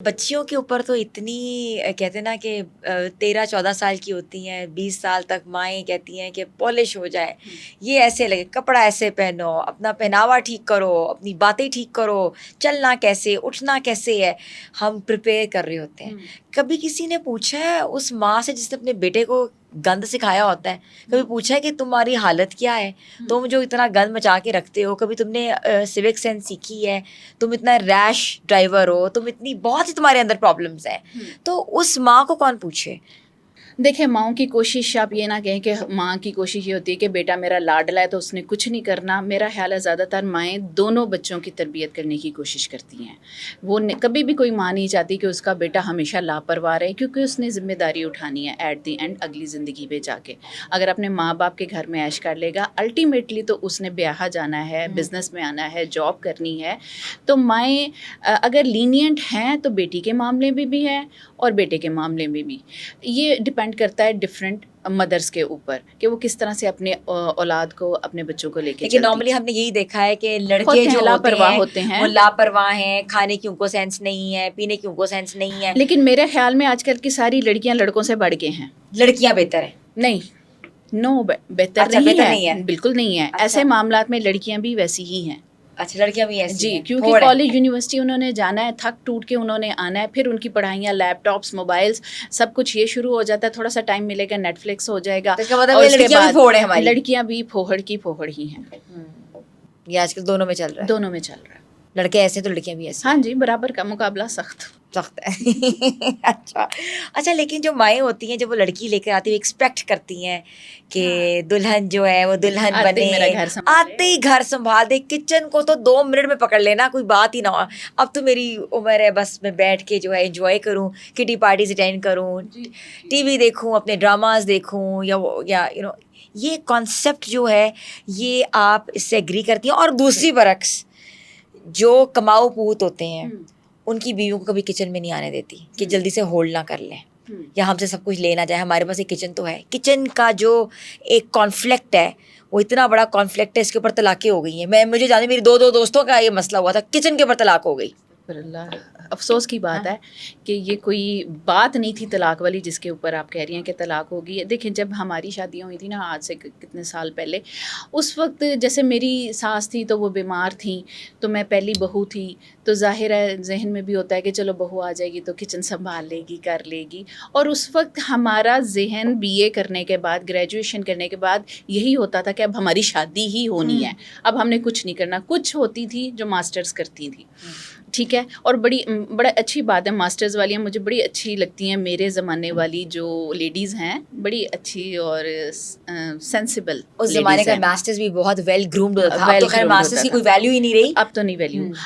بچیوں کے اوپر تو اتنی کہتے ہیں نا کہ 13-14 سال کی ہوتی ہیں، 20 سال تک مائیں کہتی ہیں کہ پالش ہو جائے، یہ ایسے لگے، کپڑا ایسے پہنو، اپنا پہناوا ٹھیک کرو، اپنی باتیں ٹھیک کرو، چلنا کیسے، اٹھنا کیسے ہے، ہم پریپیئر کر رہے ہوتے ہیں. کبھی کسی نے پوچھا ہے اس ماں سے جس نے اپنے بیٹے کو گند سکھایا ہوتا ہے، کبھی پوچھا ہے کہ تمہاری حالت کیا ہے، تم جو اتنا گند مچا کے رکھتے ہو، کبھی تم نے سیوک سینس سیکھی ہے، تم اتنا ریش ڈرائیور ہو، تم اتنی بہت سی تمہارے اندر پرابلمس ہیں، تو اس ماں کو کون پوچھے؟ دیکھیں ماؤں کی کوشش، آپ یہ نہ کہیں کہ ماں کی کوشش یہ ہوتی ہے کہ بیٹا میرا لاڈلا ہے تو اس نے کچھ نہیں کرنا. میرا خیال ہے زیادہ تر مائیں دونوں بچوں کی تربیت کرنے کی کوشش کرتی ہیں. وہ کبھی بھی کوئی ماں نہیں چاہتی کہ اس کا بیٹا ہمیشہ لاپرواہ رہے، کیونکہ اس نے ذمہ داری اٹھانی ہے ایٹ دی اینڈ اگلی زندگی پہ جا کے. اگر اپنے ماں باپ کے گھر میں عیش کر لے گا، الٹیمیٹلی تو اس نے بیاہ جانا ہے، بزنس میں آنا ہے، جاب کرنی ہے. تو مائیں اگر لینینٹ ہیں تو بیٹی کے معاملے میں بھی ہے اور بیٹے کے معاملے میں بھی. یہ ڈپینڈ کرتا ہے ڈفرینٹ مدرس کے اوپر کہ وہ کس طرح سے اپنے اولاد کو، اپنے بچوں کو لے کے چلتی. لیکن نارملی ہم نے یہی دیکھا ہے کہ لڑکے جو ہوتے ہیں وہ لاپرواہ ہیں، کھانے کی ان کو سینس نہیں ہے، پینے کی ان کو سینس نہیں ہے. لیکن میرے خیال میں آج کل کی ساری لڑکیاں لڑکوں سے بڑھ کے ہیں. لڑکیاں بہتر ہیں؟ نہیں، نو، بہتر نہیں ہے، بالکل نہیں ہے. ایسے معاملات میں لڑکیاں بھی ویسی ہی ہیں. اچھا، لڑکیاں بھی ایسی جی، ہیں کیونکہ کالج یونیورسٹی انہوں نے جانا ہے، تھک ٹوٹ کے انہوں نے آنا ہے، پھر ان کی پڑھائیاں، لیپ ٹاپس، موبائلس، سب کچھ یہ شروع ہو جاتا ہے. تھوڑا سا ٹائم ملے گا، نیٹ فلکس ہو جائے گا، اور لڑکیاں بھی پھوڑ ہیں ہماری. لڑکیاں بھی پھوہڑ کی پھوہڑ ہی ہیں. یہ آج کل دونوں میں چل رہا ہے. دونوں میں چل رہا ہے. لڑکے ایسے تو لڑکیاں بھی ایسے. ہاں جی، برابر کا مقابلہ سخت ہے. اچھا، لیکن جو مائیں ہوتی ہیں جب وہ لڑکی لے کر آتی ہیں، ایکسپیکٹ کرتی ہیں کہ دلہن جو ہے وہ دلہن بنے، آتے ہی گھر سنبھال دے. کچن کو تو 2 منٹ میں پکڑ لینا، کوئی بات ہی نہ ہو. اب تو میری عمر ہے، بس میں بیٹھ کے جو ہے انجوائے کروں، کٹی پارٹیز اٹینڈ کروں، ٹی وی دیکھوں، اپنے ڈراماز دیکھوں، یا یہ کانسیپٹ جو ہے یہ آپ اس سے ایگری کرتی ہیں؟ اور دوسری برعکس جو کماؤ پوت ہوتے ہیں ان کی بیویوں کو کبھی کچن میں نہیں آنے دیتی کہ جلدی سے ہولڈ نہ کر لیں یا ہم سے سب کچھ لینا جائے. ہمارے پاس ایک کچن تو ہے. کچن کا جو ایک کانفلکٹ ہے وہ اتنا بڑا کانفلکٹ ہے، اس کے اوپر طلاقیں ہو گئی ہیں. مجھے جانے میری 2 دوستوں کا یہ مسئلہ ہوا تھا، کچن کے اوپر طلاق ہو گئی. اللہ، افسوس کی بات ہے کہ یہ کوئی بات نہیں تھی طلاق والی جس کے اوپر آپ کہہ رہی ہیں کہ طلاق ہوگی. دیکھیں جب ہماری شادیاں ہوئی تھیں نا، آج سے کتنے سال پہلے، اس وقت جیسے میری ساس تھی تو وہ بیمار تھیں، تو میں پہلی بہو تھی، تو ظاہر ہے ذہن میں بھی ہوتا ہے کہ چلو بہو آ جائے گی تو کچن سنبھال لے گی، کر لے گی. اور اس وقت ہمارا ذہن BA کرنے کے بعد، گریجویشن کرنے کے بعد یہی ہوتا تھا کہ اب ہماری شادی ہی ہونی ہے، اب ہم نے کچھ نہیں کرنا. کچھ ہوتی تھی جو ماسٹرز کرتی تھی، ٹھیک ہے، اور بڑا اچھی بات ہے. ماسٹرز والیاں مجھے بڑی اچھی لگتی ہیں. میرے زمانے والی جو لیڈیز ہیں بڑی اچھی اور سینسیبل. اس زمانے کا ماسٹرز بھی بہت ویل گرومڈ ہوتا تھا. اب تو خیر ماسٹرز کی کوئی ویلیو ہی نہیں رہی. اب تو نہیں ویلیو.